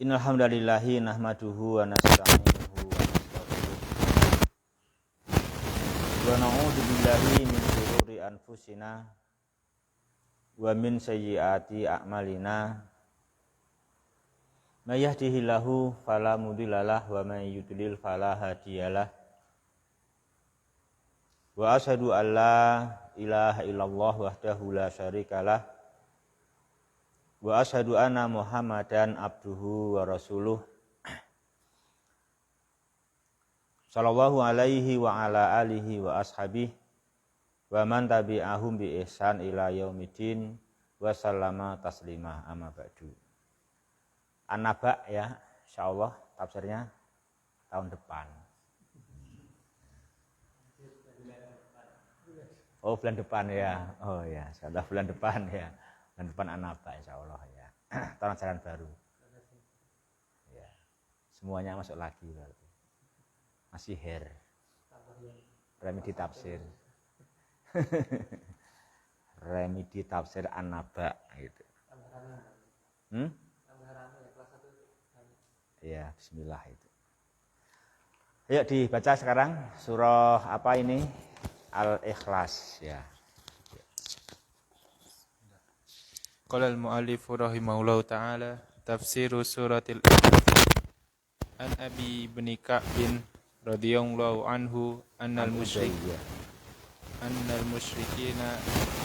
Innal hamdalillahi nahmaduhu wa nasta'inuhu wa nastaghfiruh wa na'udzu billahi min shururi anfusina wa min sayyiati a'malina may yahdihillahu fala mudhillalah wa may yudlil fala hadiyalah wa asyhadu an la ilaha illallah wahdahu la syarikalah wa asyhadu anna Muhammadan abduhu wa rasuluh sallallahu alaihi wa ala alihi wa ashabihi wa man tabi'ahum bi ihsan ila yaumiddin wa sallama taslima amma ba'du. An-Naba ya, insyaallah tafsirnya tahun depan. Oh, bulan depan ya. Oh ya, insyaallah bulan depan ya. Dan depan An-Naba insyaallah ya. Tahun ajaran baru. Ya. Semuanya masuk lagi berarti. Masih remedi tafsir. Remedi tafsir An-Naba gitu. Ya, bismillah itu. Ayo dibaca sekarang surah apa ini? Al-Ikhlas ya. Qala al-mu'allif rahimahullahu ta'ala tafsiru suratil Ikhlas an Abi bin Ka'b radhiyallahu anhu annal musyrikina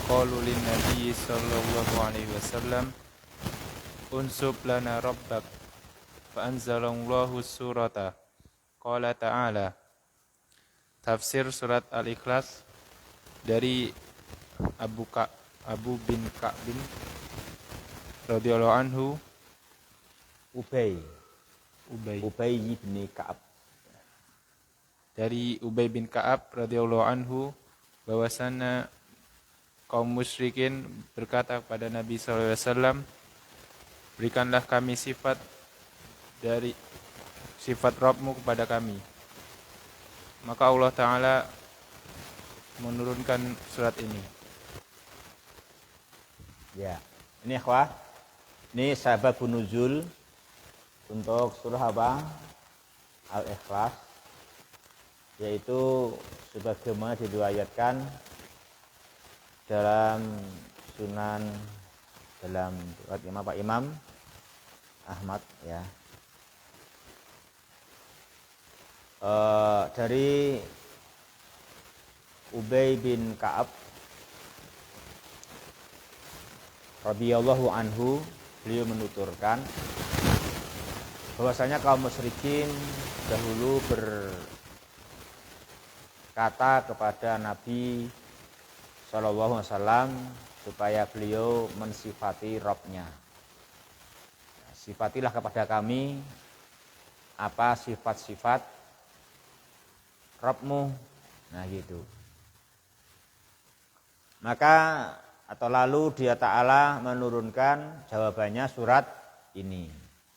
qalu lin nabiy sallallahu alaihi wasallam unsub lana rabbak fa anzalallahu surata qala ta'ala. Tafsir surat Al-Ikhlas dari Abu bin Ka'b radhiyallahu anhu. Ubay bin Ka'ab. Dari Ubay bin Ka'ab radhiyallahu anhu bahwasanya kaum musyrikin berkata kepada Nabi sallallahu alaihi wasallam, berikanlah kami sifat dari sifat Rabbmu kepada kami. Maka Allah Ta'ala menurunkan surat ini. Ya, ini ikhwah. Ini sababun nuzul untuk surah apa? Al-Ikhlas, yaitu sebagaimana diriwayatkan dalam Sunan dalam riwayat Imam Ahmad ya. Dari Ubay bin Ka'ab radhiyallahu anhu, beliau menuturkan bahwasanya kaum musyrikin dahulu berkata kepada Nabi sallallahu alaihi wasallam supaya beliau mensifati Rabb-nya. Sifatilah kepada kami apa sifat-sifat Rabb-mu. Nah gitu. Maka atau lalu dia Ta'ala menurunkan jawabannya surat ini.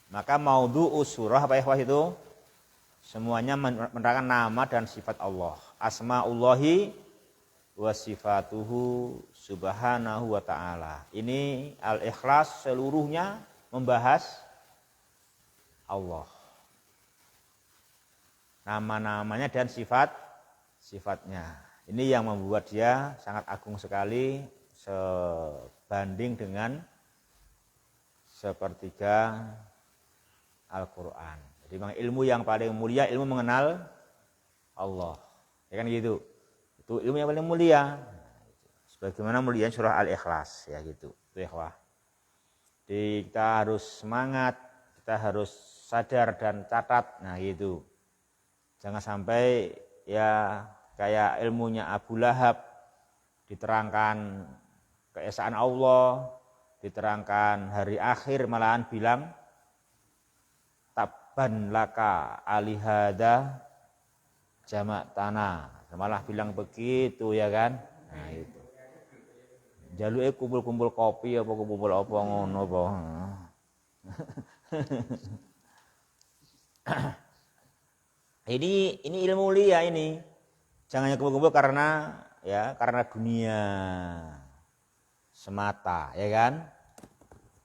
Maka maudhu'us surah apa ya itu? Semuanya menerangkan nama dan sifat Allah. Asma'ullahi wa sifatuhu subhanahu wa ta'ala. Ini Al-Ikhlas seluruhnya membahas Allah. Nama-namanya dan sifat-sifatnya. Ini yang membuat dia sangat agung sekali, sebanding dengan sepertiga Al-Quran. Jadi memang ilmu yang paling mulia ilmu mengenal Allah. Ya kan gitu. Itu ilmu yang paling mulia. Sebagaimana mulianya surah Al-Ikhlas ya gitu. Itu ikhwah. Jadi kita harus semangat, kita harus sadar dan catat. Nah gitu. Jangan sampai ya kayak ilmunya Abu Lahab diterangkan keesaan Allah, diterangkan hari akhir malahan bilang tabban laka alihada jamak tanah, malah bilang begitu ya kan. Nah itu jaluke kumpul-kumpul kopi apa kumpul apa ngono apa. Ini ilmu mulia ini. Jangan hanya kumpul-kumpul karena dunia semata, ya kan?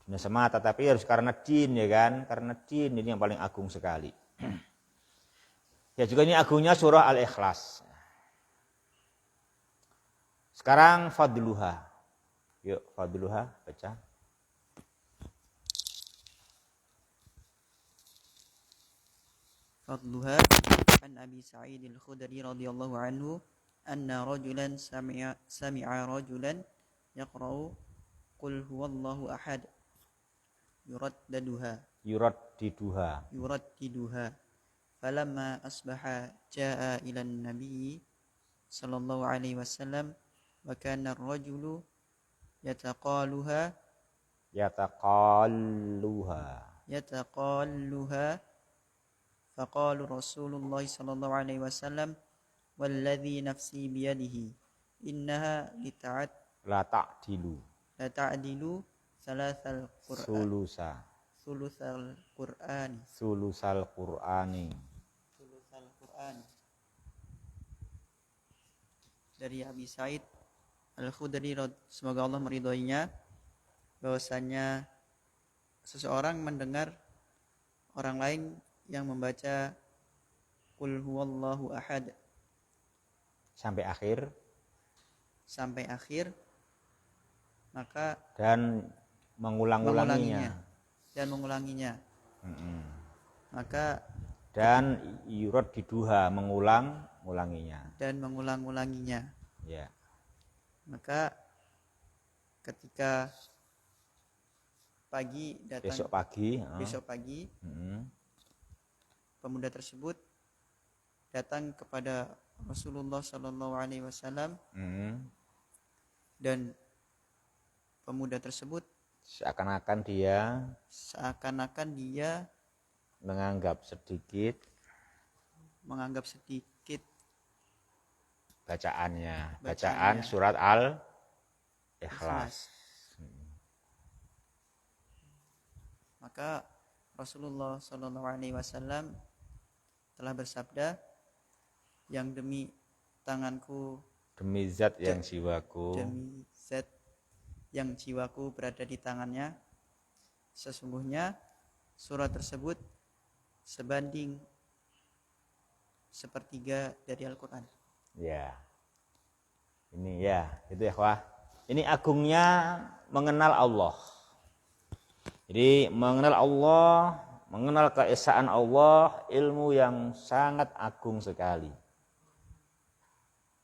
dunia semata, tapi harus karena din, ya kan? Karena din ini yang paling agung sekali. Ya juga ini agungnya surah Al-Ikhlas. Sekarang fadluha. Yuk fadluha baca. Fadluha an Abi Sa'id al-Khudri radhiyallahu anhu anna rajulan sami'a rajulan yaqra'u qul huwallahu ahad yuraddiduha falamma asbaha jaa ila an-nabiy sallallahu alaihi wasallam wa kana ar-rajulu yataqalluha faqala Rasulullah sallallahu alaihi wasallam walladhi nafsi biyadihi innaha la ta'dilu salasal Qur'ani. Dari Abi Sa'id Al-Khudri, semoga Allah meridhoinya, bahwasanya seseorang mendengar orang lain yang membaca Qul huwallahu ahad sampai akhir, maka dan mengulanginya. Maka dan yuraddiduha mengulanginya. Ya. Maka ketika pagi datang, besok pagi pemuda tersebut datang kepada Rasulullah sallallahu alaihi wasallam dan pemuda tersebut seakan-akan dia menganggap sedikit bacaan surat Al-Ikhlas. Maka Rasulullah sallallahu alaihi wasallam telah bersabda, yang demi tanganku, demi zat yang jiwaku berada di tangannya, sesungguhnya surat tersebut sebanding sepertiga dari Al-Quran. Ya, ini ya, itu ya wah. Ini agungnya mengenal Allah. Jadi mengenal Allah, mengenal keesaan Allah, ilmu yang sangat agung sekali.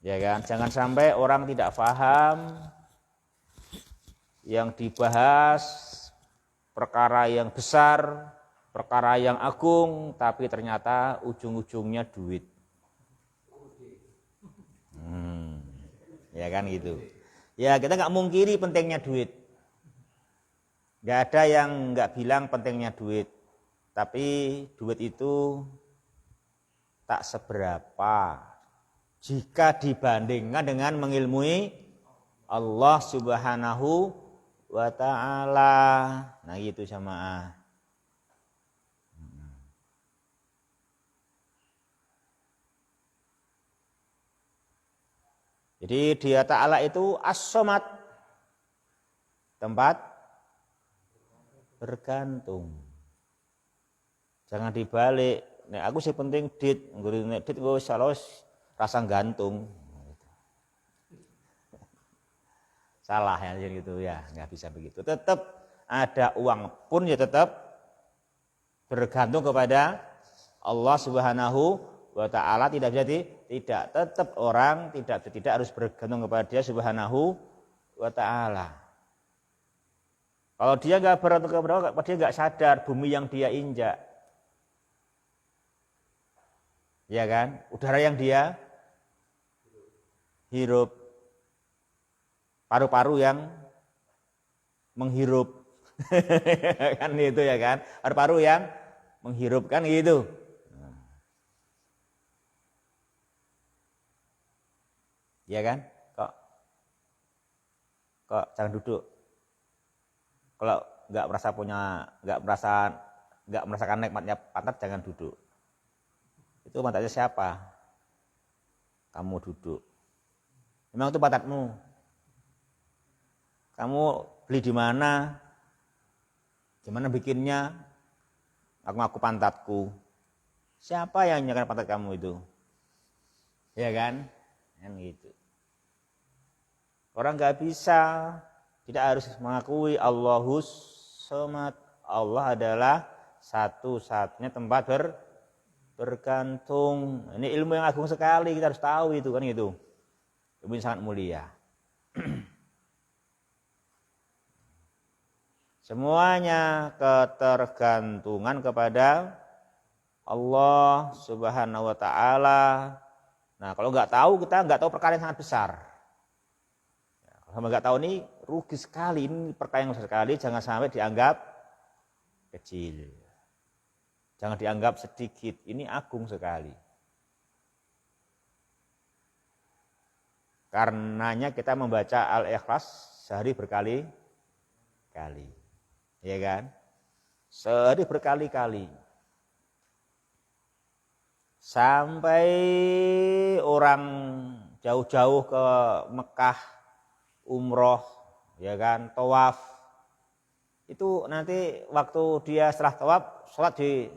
Ya kan, jangan sampai orang tidak paham yang dibahas perkara yang besar, perkara yang agung, tapi ternyata ujung-ujungnya duit. Ya kan gitu. Ya kita nggak mungkiri pentingnya duit. Nggak ada yang nggak bilang pentingnya duit. Tapi duit itu tak seberapa jika dibandingkan dengan mengilmui Allah Subhanahu wa ta'ala. Nah gitu jamaah. Jadi dia ta'ala itu as-somad, tempat bergantung. Jangan dibalik. Nek aku sih penting dit, nek dit gue salos rasa gantung. Salah ya gitu ya, nggak bisa begitu. Tetap ada uang pun ya tetap bergantung kepada Allah Subhanahu wa ta'ala, tidak bisa tidak, tetap orang tidak harus bergantung kepada Dia Subhanahu wa ta'ala. Kalau dia nggak bergantung kepada Allah, dia nggak sadar bumi yang dia injak, ya kan, udara yang dia hirup, paru-paru yang menghirup kan itu ya kan, paru-paru yang menghirup kan gitu. Ya kan? Kok jangan duduk. Kalau nggak merasakan nikmatnya pantat, jangan duduk. Itu pantatnya siapa? Kamu duduk. Memang itu pantatmu. Kamu beli di mana? Gimana bikinnya? Ngaku pantatku. Siapa yang nyakan pantat kamu itu? Ya kan? Kan gitu. Orang nggak bisa, tidak harus mengakui Allahus Somad. Allah adalah satu-satunya tempat bergantung. Ini ilmu yang agung sekali, kita harus tahu itu kan gitu. Ilmu yang sangat mulia. Semuanya ketergantungan kepada Allah Subhanahu wa taala. Nah, kalau nggak tahu, kita nggak tahu perkara yang sangat besar. Kalau nggak tahu ini rugi sekali, ini perkara yang besar sekali, jangan sampai dianggap kecil. Jangan dianggap sedikit, ini agung sekali. Karenanya kita membaca Al-Ikhlas sehari berkali-kali. Ya kan? Sehari berkali-kali. Sampai orang jauh-jauh ke Mekah, umroh, ya kan, tawaf. Itu nanti waktu dia setelah tawaf, sholat di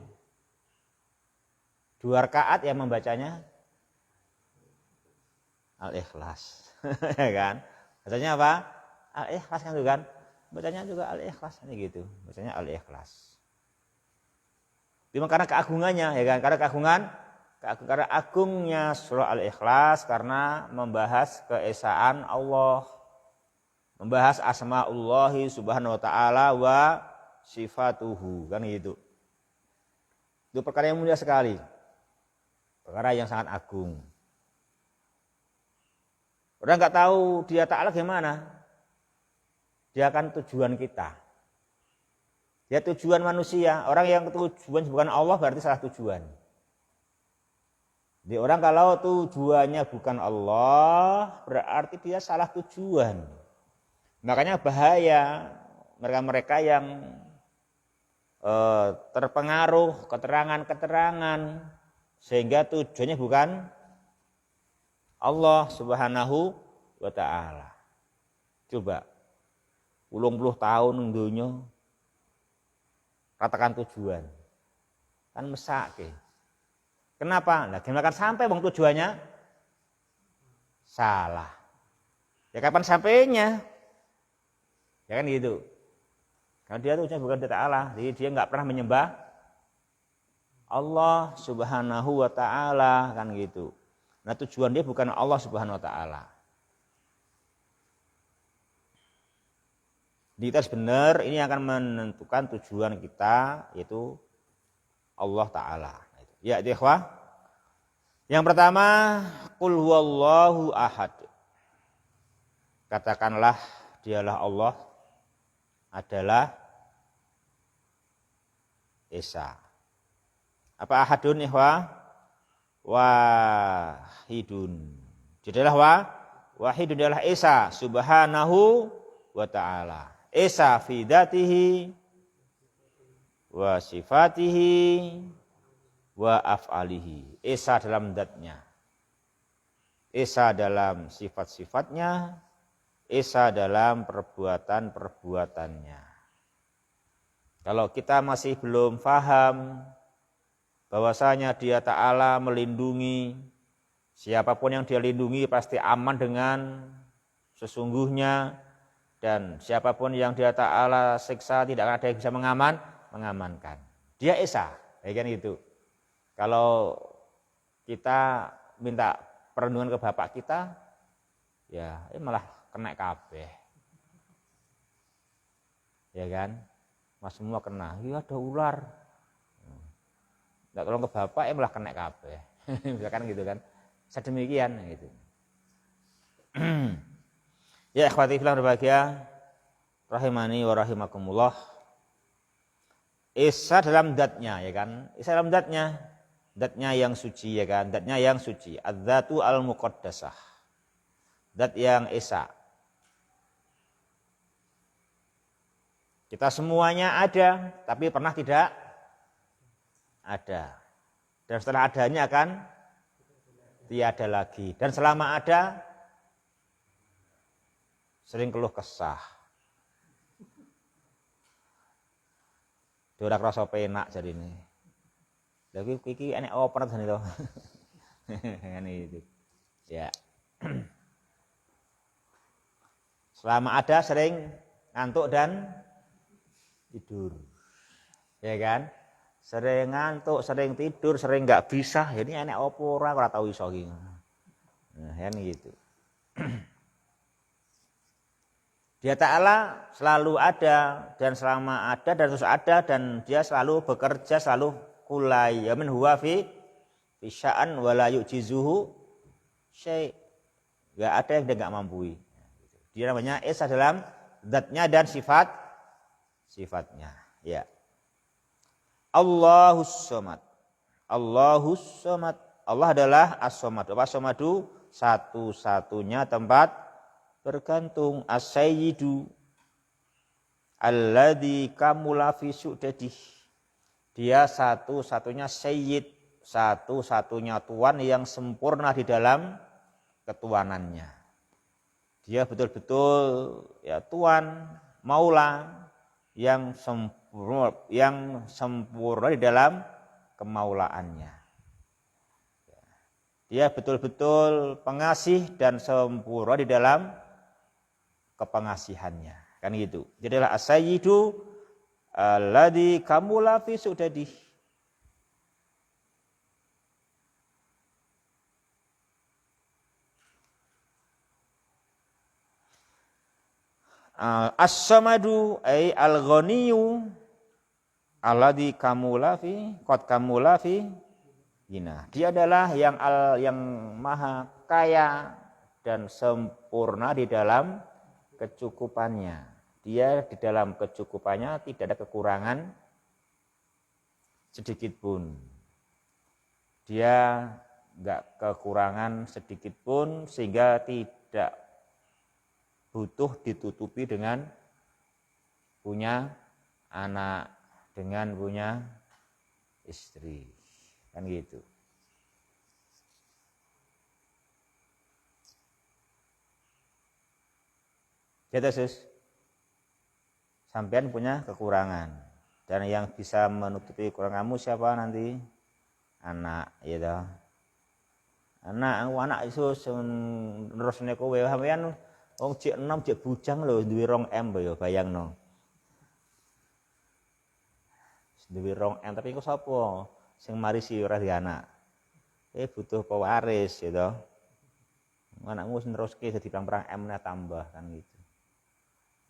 2 rakaat yang membacanya Al-Ikhlas. Ya kan? Bacanya apa? Al-Ikhlas kan itu kan? Bacanya juga Al-Ikhlas ini gitu. Bacanya Al-Ikhlas. Cuma karena keagungannya, ya kan? Karena agungnya surah Al-Ikhlas karena membahas keesaan Allah, membahas asma'ullahi subhanahu wa ta'ala wa sifatuhu, kan gitu. Itu perkara yang mulia sekali, perkara yang sangat agung. Orang nggak tahu dia ta'ala gimana, dia akan tujuan kita. Dia tujuan manusia. Orang yang tujuan bukan Allah berarti salah tujuan. Jadi orang kalau tujuannya bukan Allah berarti dia salah tujuan. Makanya bahaya mereka-mereka yang terpengaruh keterangan-keterangan sehingga tujuannya bukan Allah Subhanahu wa ta'ala. Coba 80 tahun dunia katakan tujuan. Kan mesake. Kenapa? Nah, gimana kan sampai bang tujuannya salah. Ya kapan sampainya? Ya kan gitu. Karena dia tujuannya bukan Allah Ta'ala, jadi dia nggak pernah menyembah Allah Subhanahu wa ta'ala, kan gitu. Nah, tujuan dia bukan Allah Subhanahu wa ta'ala. Jadi kita harus benar, ini akan menentukan tujuan kita, yaitu Allah Ta'ala. Ya, ikhwah. Yang pertama, qul huwallahu ahad. Katakanlah dialah Allah adalah Esa. Apa ahadun ikhwah? Wahidun. Dia adalah wahidun, adalah Esa subhanahu wa ta'ala. Esa fi dzatihi wa sifatihi wa af'alihi. Esa dalam zatnya, Esa dalam sifat-sifatnya, Esa dalam perbuatan-perbuatannya. Kalau kita masih belum paham bahwasanya Dia Ta'ala melindungi, siapapun yang Dia lindungi pasti aman dengan sesungguhnya, dan siapapun yang Dia Ta'ala siksa tidak ada yang bisa mengamankan. Dia Esa, ya kan itu. Kalau kita minta perlindungan ke bapak kita, ya malah kena kabeh. Ya kan? Mas semua kena. Iya ada ular. Enggak tolong ke bapak malah kena kabeh. Misalkan gitu kan. Sedemikian gitu. Ya ikhwati fillah berbahagia, rahimani wa rahimakumullah. Esa dalam zatnya, ya kan? Esa dalam zatnya, zatnya yang suci, ya kan? Zatnya yang suci. Az-zatu al-muqaddasah. Zat yang esa. Kita semuanya ada, tapi pernah tidak ada. Dan setelah adanya akan tiada lagi. Dan selama ada, sering keluh kesah. ora krasa penak jarine. Lha iki enek apa jane to? Kan itu. Ya. Selama ada sering ngantuk dan tidur. Ya kan? Sering ngantuk, sering tidur, sering enggak bisa. Ya ini enek apa ora tau iso iki. Nah, kan gitu. Dia Ta'ala selalu ada dan selama ada dan terus ada dan dia selalu bekerja selalu kulai yamin huwa fi sya'an wala yu'jizuhu syai'. Enggak ada yang dia enggak mampu. Dia namanya esa dalam zatnya dan sifatnya. Ya. Allahus Somad. Allahus Somad. Allah adalah As-Somad. Apa Somadu? Satu-satunya tempat bergantung. As-Sayyidu alladzi kamula fi su'dadih. Dia satu-satunya sayyid, satu-satunya tuan yang sempurna di dalam ketuanannya. Dia betul-betul ya tuan, maula yang sempurna di dalam kemaulaannya. Dia betul-betul pengasih dan sempurna di dalam kepengasihannya. Kan gitu. Jadilah as-sayyidu alladzi kamula fi su'dadih. As-samadu ay al-ghaniyyu alladzi kamula fi qad kamula fi gina. Dia adalah yang maha kaya dan sempurna di dalam kecukupannya. Dia di dalam kecukupannya tidak ada kekurangan sedikit pun. Dia enggak kekurangan sedikit pun sehingga tidak butuh ditutupi dengan punya anak, dengan punya istri. Kan gitu. Gitu sus. Sampean punya kekurangan. Dan yang bisa menutupi kekuranganmu siapa nanti? Anak, ya toh. Anak Yesus nerusne kowe sampean wong cek 6 cek bujang lho duwe 2 M ya bayangno. Duwe 2 M tapi iku sapa? Sing marisi ora di anak. Butuh pewaris ya toh. Anakmu wis neruske dadi perang M tambah kan gitu.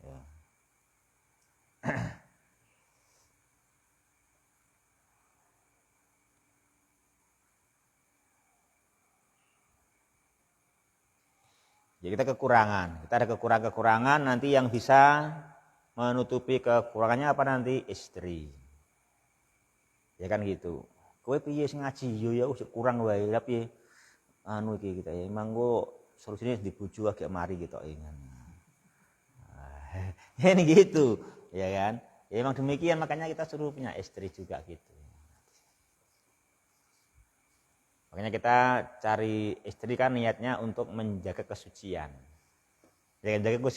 Ya. Jadi kita kekurangan, kita ada kekurangan nanti yang bisa menutupi kekurangannya apa nanti? Istri. Ya kan gitu. Kowe piye sing ngaji yo ya wis kurang wae tapi anu iki kita ya manggo solusine di bojo agak mari gitu ingan. Ya ini gitu, ya kan? Ya memang demikian makanya kita suruh punya istri juga gitu. Makanya kita cari istri kan niatnya untuk menjaga kesucian. Ya menjaga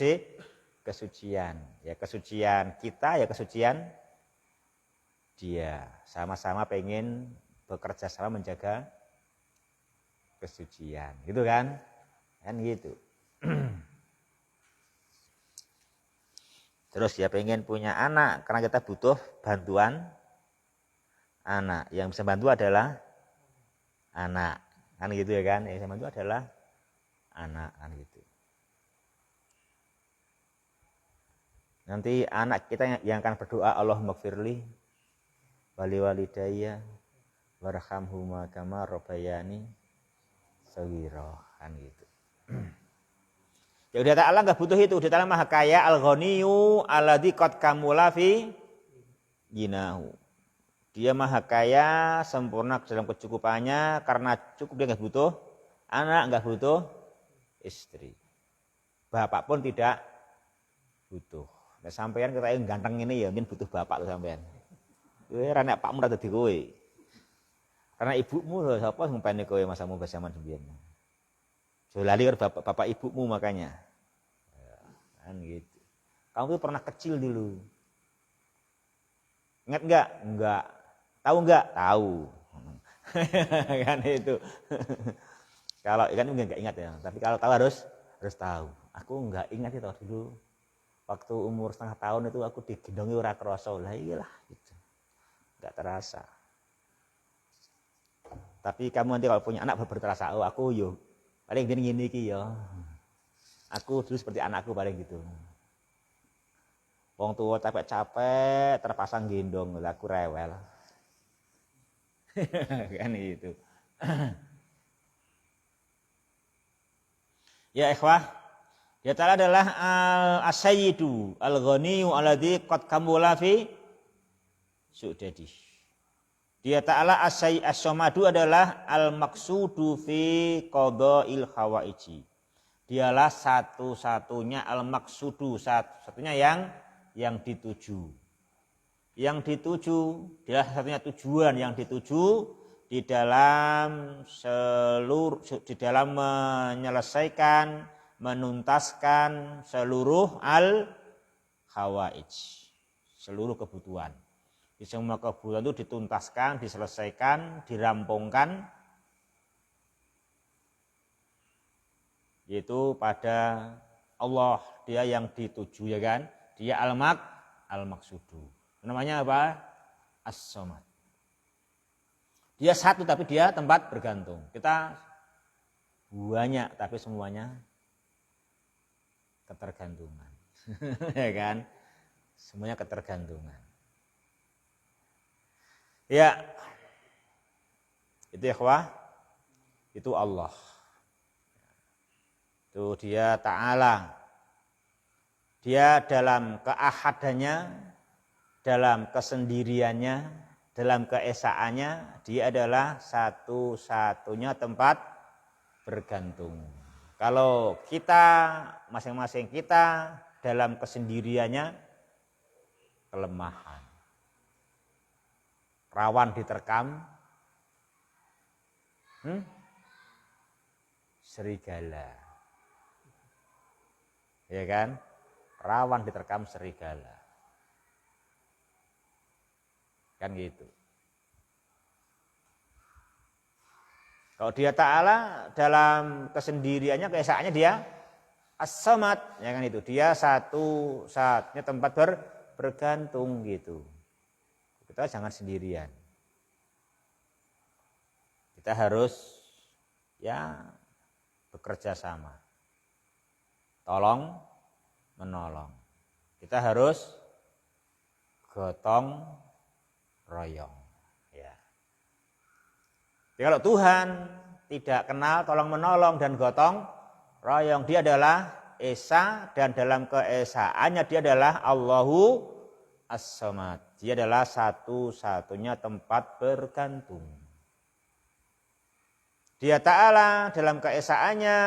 kesucian. Ya kesucian kita ya kesucian dia. Sama-sama pengen bekerja sama menjaga kesucian. Gitu kan? Kan gitu. Terus ya pengen punya anak karena kita butuh bantuan anak. Yang bisa bantu adalah anak, kan gitu ya kan? Yang sama itu adalah anak, kan gitu. Nanti anak kita yang akan berdoa Allahumma gfirli wali walidayya warhamhuma kama rabbayani shaghira, kan gitu. Ya udah Ta'ala enggak butuh itu, udah Ta'ala maha kaya al-ghaniyyu alladzi qad kamula fi jinahu. Dia maha kaya, sempurna dalam kecukupannya karena cukup dia enggak butuh anak, enggak butuh istri. Bapak pun tidak butuh. Nah, sampean kita yang ganteng ini ya mungkin butuh bapak tuh sampean. Kowe ra nek pakmu ra dadi kowe. Karena ibumu lho sapa sing ngopeni kowe masamu zaman sembiyen. Jo lali karo bapak ibumu makanya. Ya, kan gitu. Kamu tuh pernah kecil dulu. Ingat enggak? Enggak. Tahu enggak? Tahu. Kan itu. Kalau kan enggak ingat ya, tapi kalau tahu harus tahu. Aku enggak ingat itu dulu. Waktu umur setengah tahun itu aku digendongi ora krasa. Lah iyalah gitu. Enggak terasa. Tapi kamu nanti kalau punya anak baru terasa, oh aku yo paling gini iki yo. Aku dulu seperti anakku paling gitu. Wong tua capek-capek terpasang gendong, lah aku rewel. Kan itu. Ya ikhwah, dia Ta'ala adalah al-sayyidu al-ghaniyyu alladzi qad kamula fi su'dadi. Dia Ta'ala as-samadu adalah al-maqsudu fi qada'il hawaiji. Dialah satu-satunya al-maqsudu, satu-satunya yang dituju. Yang dituju, dia satunya tujuan yang dituju di dalam menyelesaikan, menuntaskan seluruh al-hawaij, seluruh kebutuhan. Di semua kebutuhan itu dituntaskan, diselesaikan, dirampungkan, yaitu pada Allah, dia yang dituju ya kan, dia al-maqsudu. Namanya apa? As-samad. Dia satu tapi dia tempat bergantung. Kita banyak tapi semuanya ketergantungan. Ya kan? Semuanya ketergantungan. Ya. Itu ikhwah, itu Allah. Itu dia Ta'ala. Dia dalam keahadannya, dalam kesendiriannya, dalam keesaannya, dia adalah satu-satunya tempat bergantung. Kalau kita, masing-masing kita dalam kesendiriannya, kelemahan, rawan diterkam serigala, ya kan? Rawan diterkam serigala, kan gitu. Kalau dia Ta'ala dalam kesendiriannya, keesaannya dia as-samad, ya kan itu. Dia satu-satunya tempat bergantung gitu. Kita jangan sendirian. Kita harus ya bekerja sama. Tolong menolong. Kita harus gotong royong. Ya. Jadi kalau Tuhan tidak kenal tolong menolong dan gotong royong, dia adalah Esa, dan dalam keesaannya dia adalah Allahu As-Samad. Dia adalah satu-satunya tempat bergantung. Dia Ta'ala dalam keesaannya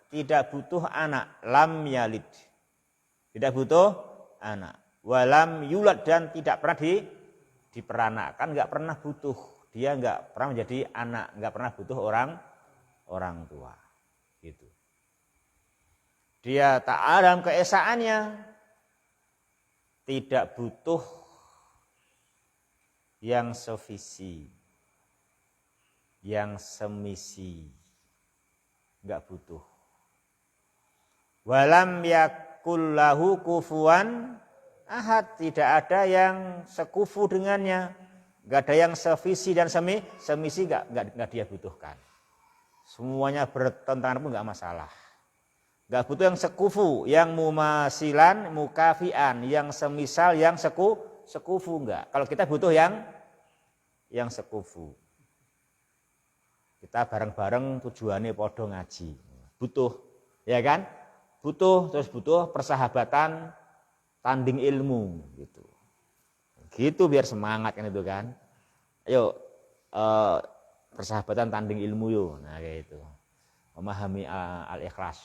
tidak butuh anak, lam yalid. Tidak butuh anak. Walam yulad, dan tidak pernah diperanakkan, enggak pernah butuh. Dia enggak pernah menjadi anak, enggak pernah butuh orang tua. Gitu. Dia Ta'ala dalam keesaannya tidak butuh yang sevisi, yang semisi, enggak butuh. Walam yakul lahu kufuwan ahad, tidak ada yang sekufu dengannya, enggak ada yang sevisi dan semisi, enggak dia butuhkan. Semuanya bertentangan pun enggak masalah. Enggak butuh yang sekufu, yang mumasilan, mukafian, yang semisal, yang sekufu enggak. Kalau kita butuh yang sekufu. Kita bareng-bareng tujuannya podo ngaji. Butuh, ya kan? Butuh, terus butuh persahabatan tanding ilmu gitu. Gitu biar semangat kan itu kan. Ayo persahabatan tanding ilmu yuk. Nah kayak itu. Memahami al-ikhlas.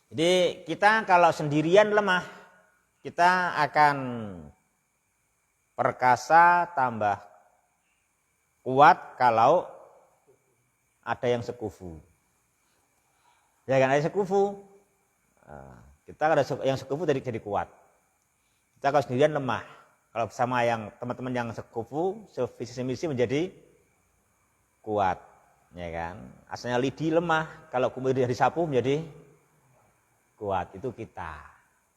Jadi kita kalau sendirian lemah, kita akan perkasa tambah kuat kalau ada yang sekufu. Ya kan, ada sekufu. Kita ada yang sekufu jadi kuat. Kita kalau sendirian lemah. Kalau bersama yang teman-teman yang sekufu, sevisi misi menjadi kuat, ya kan? Asalnya lidi lemah, kalau kemudian disapu menjadi kuat. Itu kita,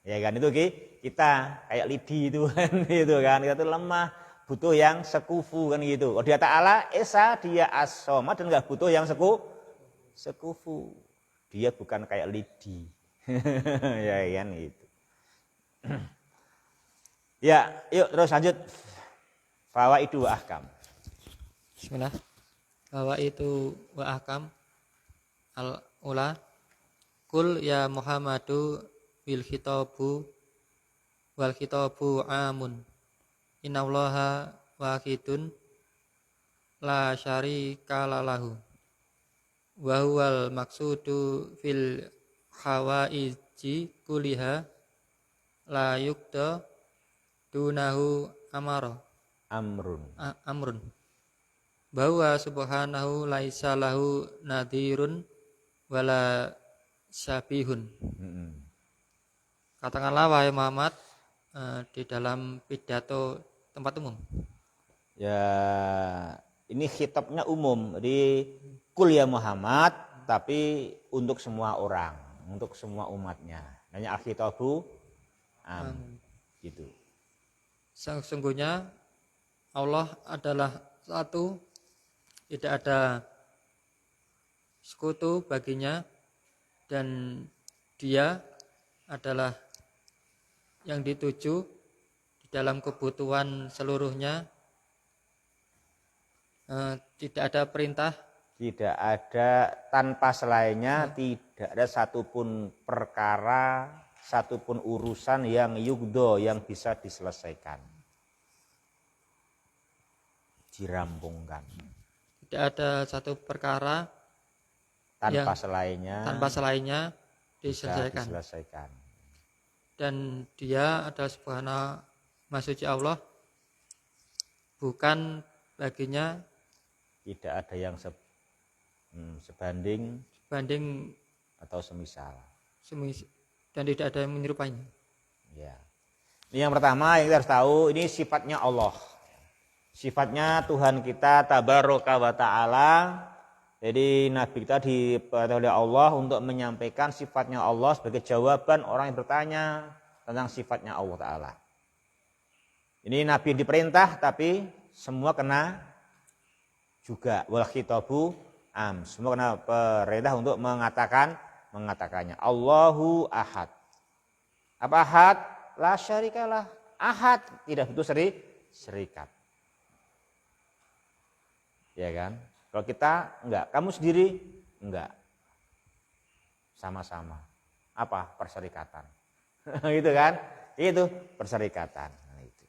ya kan? Itu kita kayak lidi itu kan, itu kan? Kita itu lemah, butuh yang sekufu kan gitu. Kalau dia Ta'ala esa dia as-somad dan nggak butuh yang sekufu. Dia bukan kayak lidi, ya kan gitu. Ya, yuk terus lanjut. Fawaidu wa ahkam. Bismillah. Fawaidu wa ahkam al-ula. Kul ya Muhammadu wal khitabu amun. Innallaha wahidun la syarika lahu. Wa huwal maqsudu fil hawaiji kuliha la yukta dunahu amrun bahwa subhanahu laisa lahu nadhirun wala syabihun. Katakanlah wahai Muhammad di dalam pidato tempat umum. Ya, ini khitabnya umum. Jadi kul ya Muhammad, tapi untuk semua orang, untuk semua umatnya. Namanya al-khitabu gitu. Sesungguhnya Allah adalah satu, tidak ada sekutu baginya, dan Dia adalah yang dituju di dalam kebutuhan seluruhnya. Tidak ada perintah, tidak ada tanpa selainnya, tidak ada satupun perkara, satupun urusan yang yugdo, yang bisa diselesaikan, dirampungkan. Tidak ada satu perkara tanpa yang selainnya diselesaikan. Dan Dia adalah Subhanahu Maha Suci Allah, bukan baginya tidak ada yang sebanding atau semisal, dan tidak ada yang menyerupainya. Ya. Ini yang pertama yang kita harus tahu, ini sifatnya Allah. Sifatnya Tuhan kita tabaraka wa ta'ala. Jadi Nabi kita diperintahkan oleh Allah untuk menyampaikan sifatnya Allah sebagai jawaban orang yang bertanya tentang sifatnya Allah Ta'ala. Ini Nabi diperintah, tapi semua kena juga wal khitabu semua kena perintah untuk mengatakannya. Allahu ahad. Apa ahad? La syarikalah. Ahad, tidak butuh serikat. Ya kan? Kalau kita enggak, kamu sendiri enggak. Sama-sama. Apa? Perserikatan. Gitu kan? Itu perserikatan. Nah, itu.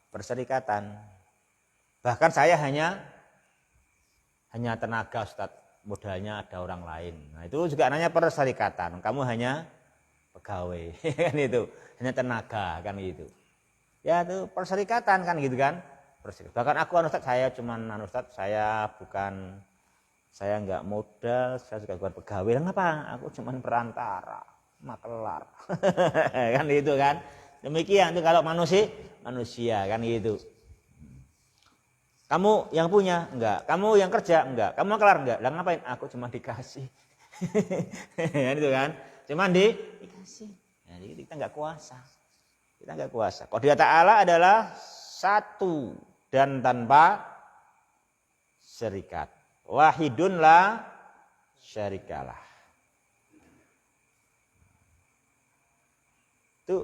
Perserikatan. Bahkan saya hanya tenaga Ustaz, modalnya ada orang lain. Nah, itu juga namanya perserikatan. Kamu hanya pegawai, kan itu. Hanya tenaga, kan gitu. Ya itu perserikatan kan gitu kan. Bahkan aku Ustaz, saya cuman Ustaz, saya enggak modal, saya juga bukan pegawai. Kenapa? Aku cuman perantara, makelar. Kan gitu kan. Demikian itu kalau manusia kan gitu. Kamu yang punya? Enggak. Kamu yang kerja? Enggak. Kamu kelar? Enggak. Lah ngapain? Aku cuma dikasih. Kan itu kan. Cuma dikasih. Nah, jadi kita enggak kuasa. Kita enggak kuasa. Kalau Dia Ta'ala adalah satu dan tanpa syarikat. Wahidun la syarikalah. Tuh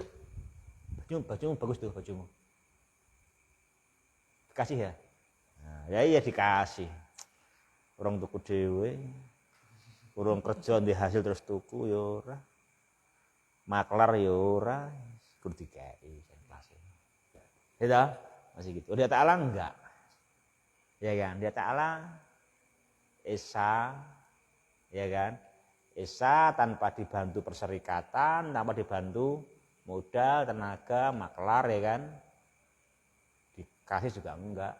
bajumu bagus tuh bajumu. Dikasih ya? Nah, ya iya dikasih. Orang tuku dhewe. Urung kerja di hasil terus tuku ya ora. Maklar ya ora, kudu dikai kelasé. Gitu. Masih gitu. Dia Ta'ala enggak. Ya kan? Dia Ta'ala esa, ya kan? Esa tanpa dibantu perserikatan, tanpa dibantu modal, tenaga, maklar, ya kan? Dikasih juga enggak.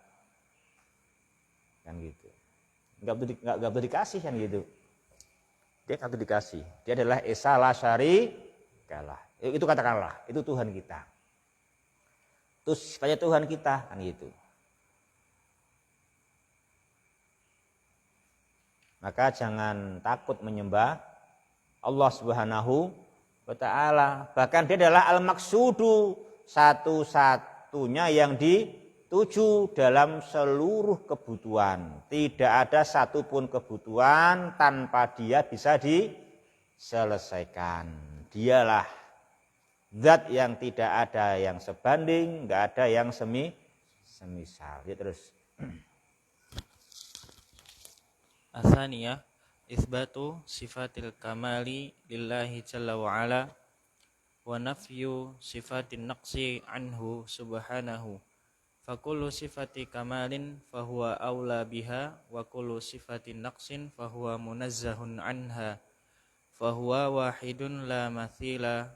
Kan gitu. Enggak butuh dikasih kan gitu. Dia enggak butuh dikasih. Dia adalah esa la syarikalah. Itu katakanlah, itu Tuhan kita. Itu sifatnya Tuhan kita, kan gitu. Maka jangan takut menyembah Allah Subhanahu wa ta'ala. Bahkan dia adalah al-maksudu, satu-satunya yang dituju dalam seluruh kebutuhan. Tidak ada satupun kebutuhan tanpa dia bisa diselesaikan. Dialah zat yang tidak ada yang sebanding, enggak ada yang semisal. Ya terus. Atsaniyah isbatu sifatil kamali lillahi jalla wa ala wa nafyu sifatin naqsi anhu subhanahu. Fakullu sifati kamalin fahuwa awla biha wa kullu sifatin naqsin fahuwa munazzahun anha. Fahuwa wahidun la mathila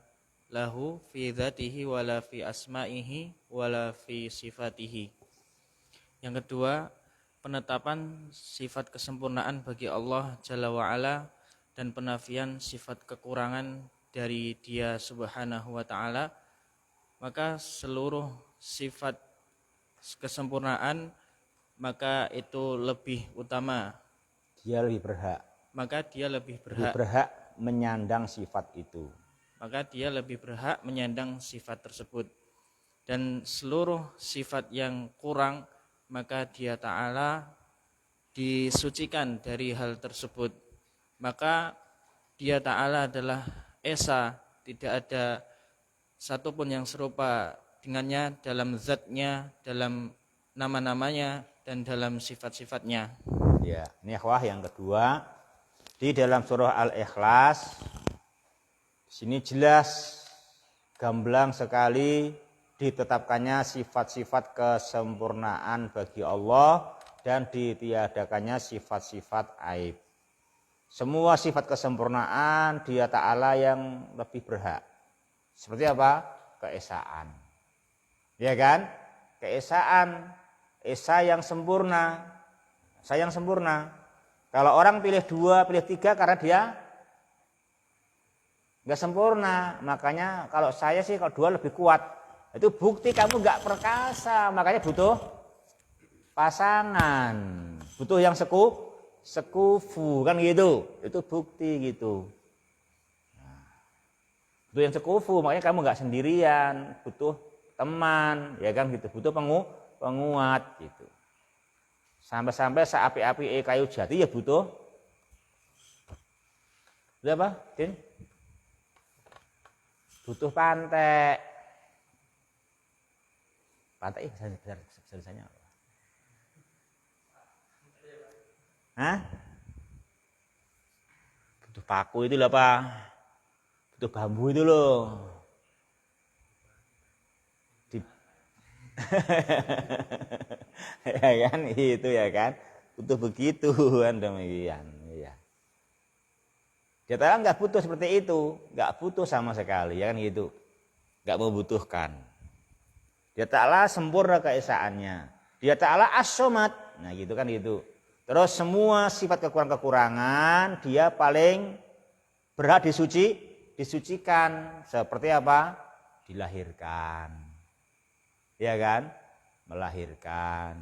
lahu fi dzatihi wala fi asma'ihi wala fi sifatihi. Yang kedua, penetapan sifat kesempurnaan bagi Allah Jalla wa'ala dan penafian sifat kekurangan dari Dia Subhanahu wa ta'ala. Maka seluruh sifat kesempurnaan maka itu lebih utama. Dia lebih berhak. Maka dia lebih Lebih berhak. berhak menyandang sifat itu. Maka dia lebih berhak menyandang sifat tersebut. Dan seluruh sifat yang kurang maka Dia Ta'ala disucikan dari hal tersebut. Maka Dia Ta'ala adalah Esa, tidak ada satupun yang serupa dengannya dalam zatnya, dalam nama-namanya, dan dalam sifat-sifatnya. Ya, ini akhwah yang kedua. Di dalam surah Al-Ikhlas, sini jelas, gamblang sekali ditetapkannya sifat-sifat kesempurnaan bagi Allah dan ditiadakannya sifat-sifat aib. Semua sifat kesempurnaan Dia Ta'ala yang lebih berhak. Seperti apa? Keesaan. Ya kan? Keesaan. Esa yang sempurna. Esa yang sempurna. Kalau orang pilih 2, pilih 3 karena dia nggak sempurna. Makanya kalau saya sih kalau 2 lebih kuat. Itu bukti kamu nggak perkasa, makanya butuh pasangan, butuh yang sekufu kan gitu. Itu bukti gitu. Butuh yang sekufu, makanya kamu nggak sendirian, butuh teman, ya kan gitu. Butuh penguat gitu. Sampai-sampai seapi-api kayu jati ya butuh. Butuh apa, Din? Butuh pantai. Pantai besar-besarnya apa? Hah? Butuh paku itu loh apa? Butuh bambu itu loh. Ya kan itu ya kan. Butuh begitu kan demikian. Ya. Dia Ta'ala nggak butuh seperti itu, nggak butuh sama sekali ya kan gitu. Nggak membutuhkan. Dia Ta'ala sempurna keesaannya. Dia Ta'ala as-somad. Nah gitu kan gitu. Terus semua sifat kekurangan-kekurangan dia paling berhak disucikan. Seperti apa? Dilahirkan. Ya kan? Melahirkan.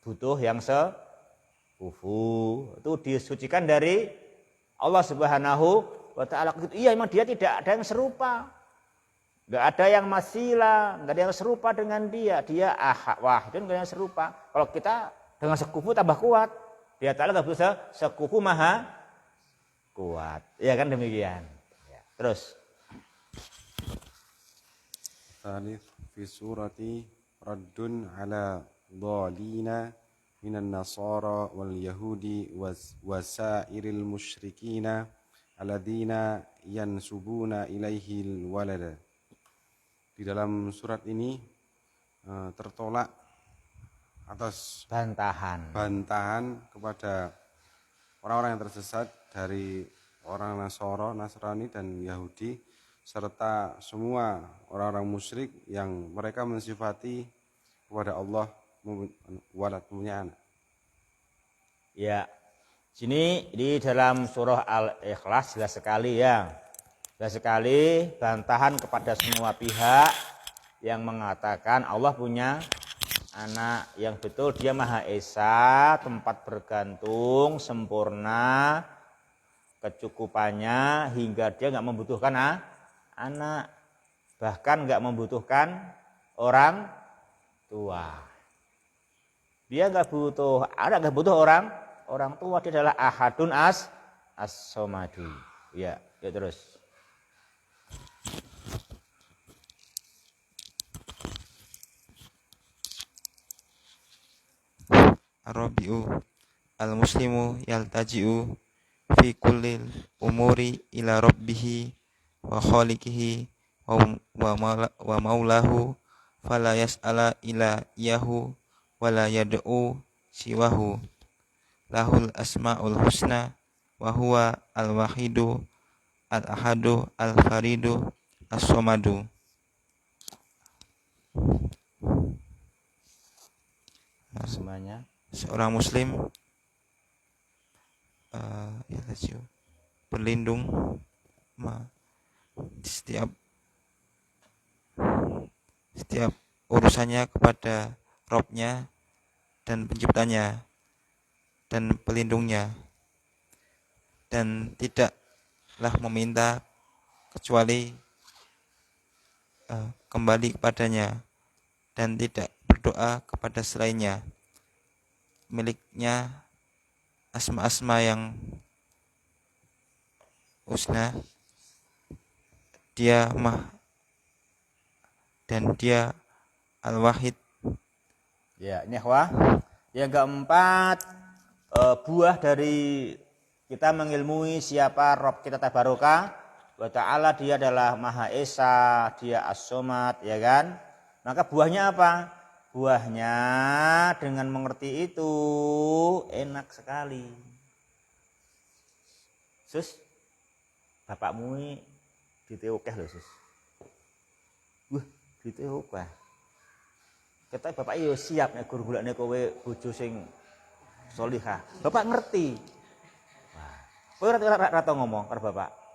Butuh yang sekufu. Itu disucikan dari Allah Subhanahu wa ta'ala. Iya memang dia tidak ada yang serupa. Enggak ada yang masila, enggak ada yang serupa dengan dia. Dia ahad wahidun, enggak ada yang serupa. Kalau kita dengan sekufu tambah kuat. Dia Ta'ala enggak bisa sekufu maha kuat. Ya kan demikian. Ya. Terus. Tsalits fi surati raddun ala dhalina minan nasara wal yahudi wasairil musyrikina alladzina yansubuna ilaihil walada. Di dalam surat ini tertolak atas bantahan kepada orang-orang yang tersesat dari orang Nasrani dan Yahudi serta semua orang-orang musyrik yang mereka mensifati kepada Allah walad, punya anak. Ya. Sini di dalam surah Al-Ikhlas jelas sekali ya. Dan sekali bantahan kepada semua pihak yang mengatakan Allah punya anak. Yang betul dia Maha Esa, tempat bergantung, sempurna kecukupannya hingga dia nggak membutuhkan anak, bahkan nggak membutuhkan orang tua. Dia nggak butuh anak, nggak butuh orang tua. Dia adalah ahadun as-somadu. Ya terus. Ar-Rabi'u al-muslimu yaltaji'u fi kullil umuri ila rabbihi wa khaliqihi wa maulahu fala yas'ala ila iyahu wa la yad'u siwahu lahul asma'ul husna wa huwa al-wahidu al-ahadu al-faridu as-somadu. Semuanya Seorang muslim berlindung setiap urusannya kepada Robnya dan penciptanya dan pelindungnya, dan tidaklah meminta kecuali kembali kepadanya, dan tidak berdoa kepada selainnya. Miliknya asma-asma yang husna, dia dan dia al-wahid. Ya, ini ikhwah. Yang keempat, buah dari kita mengilmui siapa Rabb kita tabaraka wa ta'ala, dia adalah Maha Esa, dia as-somad, ya kan? Maka buahnya apa? Buahnya dengan mengerti itu enak sekali. Sus, bapakmu ini diteokeh loh sus. Wah, diteokeh. Kita bapak yo siap nek guru-gurane kowe bojo sing sholihah. Bapak ngerti. Wah, kowe ora tau ngomong karo bapak.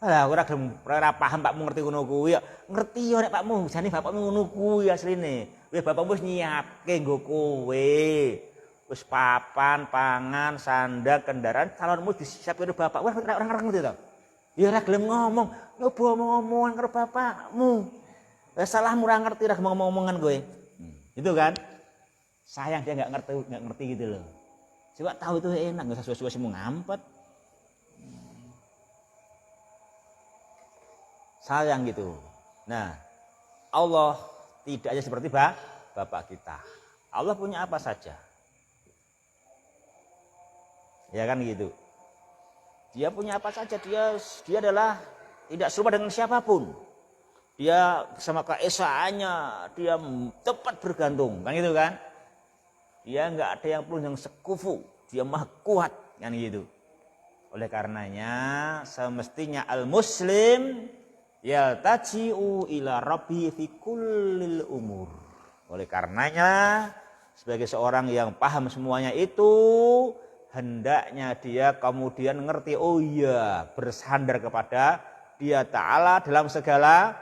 Lah ora paham pakmu ngerti ngono kuwi ya. Ngerti yo nek pakmu jane bapakmu ngono kuwi asline. Wis bapakmu wis nyiapke nggo kowe. Wis papan, pangan, sandal, kendaraan calonmu disiapke karo bapak. Wah ora ngerti to. Ya ora gelem ngomong, nyoba ngomong karo bapakmu. Wis salahmu ora ngerti ora ngomong-ngomongan kowe. Itu kan? Sayang dia enggak ngerti gitu loh. Coba tahu itu enak, enggak usah suwe-suwe semu ngampet. Sayang gitu. Nah, Allah tidak aja seperti bapak kita. Allah punya apa saja. Ya kan gitu. Dia punya apa saja, dia adalah tidak serupa dengan siapapun. Dia sama keesaannya, dia tepat bergantung, kan gitu kan? Dia enggak ada yang perlu yang sekufu, dia maha kuat, kan gitu. Oleh karenanya semestinya al-muslim yaltaji'u ila rabbi fi kullil umur. Oleh karenanya sebagai seorang yang paham semuanya itu, hendaknya dia kemudian ngerti, oh iya, bersandar kepada dia Ta'ala dalam segala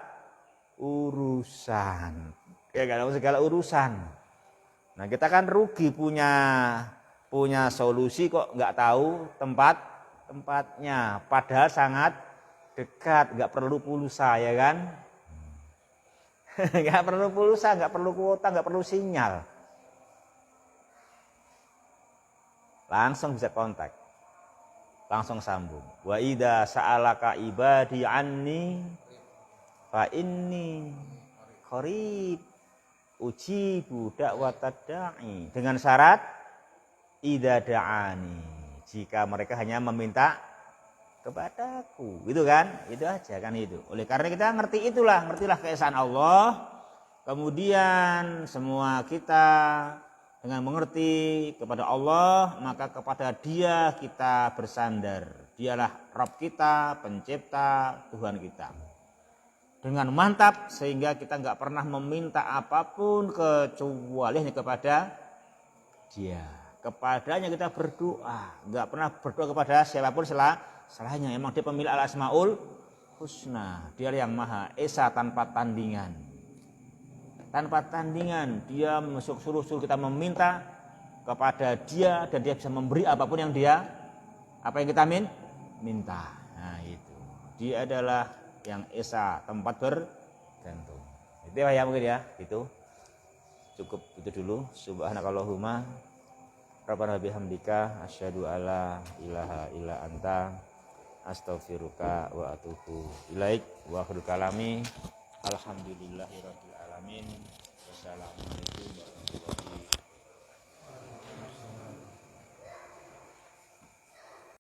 urusan. Ya dalam segala urusan. Nah kita kan rugi punya solusi kok nggak tahu tempatnya. Padahal sangat dekat, nggak perlu pulsa ya kan? Nggak perlu pulsa, nggak perlu kuota, nggak perlu sinyal. Langsung bisa kontak, langsung sambung. Wa idza sa'alaka ibadi anni fa inni qarib ujibu da'watad da'i. Dengan syarat idza da'ani, jika mereka hanya meminta kepadaku, gitu kan? Itu aja kan itu. Oleh karena kita ngertilah keesaan Allah. Kemudian semua kita dengan mengerti kepada Allah, maka kepada Dia kita bersandar. Dialah Rabb kita, pencipta, Tuhan kita. Dengan mantap sehingga kita enggak pernah meminta apapun kecuali hanya kepada Dia. Kepadanya kita berdoa, enggak pernah berdoa kepada siapapun salahnya. Emang dia pemilik al-asmaul husna. Dia yang maha esa tanpa tandingan. Tanpa tandingan dia suruh kita meminta kepada dia dan dia bisa memberi apapun yang kita minta. Nah itu. Dia adalah yang esa tempat bergantung. Itu ya mungkin ya, itu. Cukup itu dulu. Subhanakallahumma rabbana bihamdika asyhadu alla ilaha illa anta astaghfiruka wa atubu ilaik. Wa akhirul kalami alhamdulillahirabbil alamin. Wassalamualaikum warahmatullahi wabarakatuh.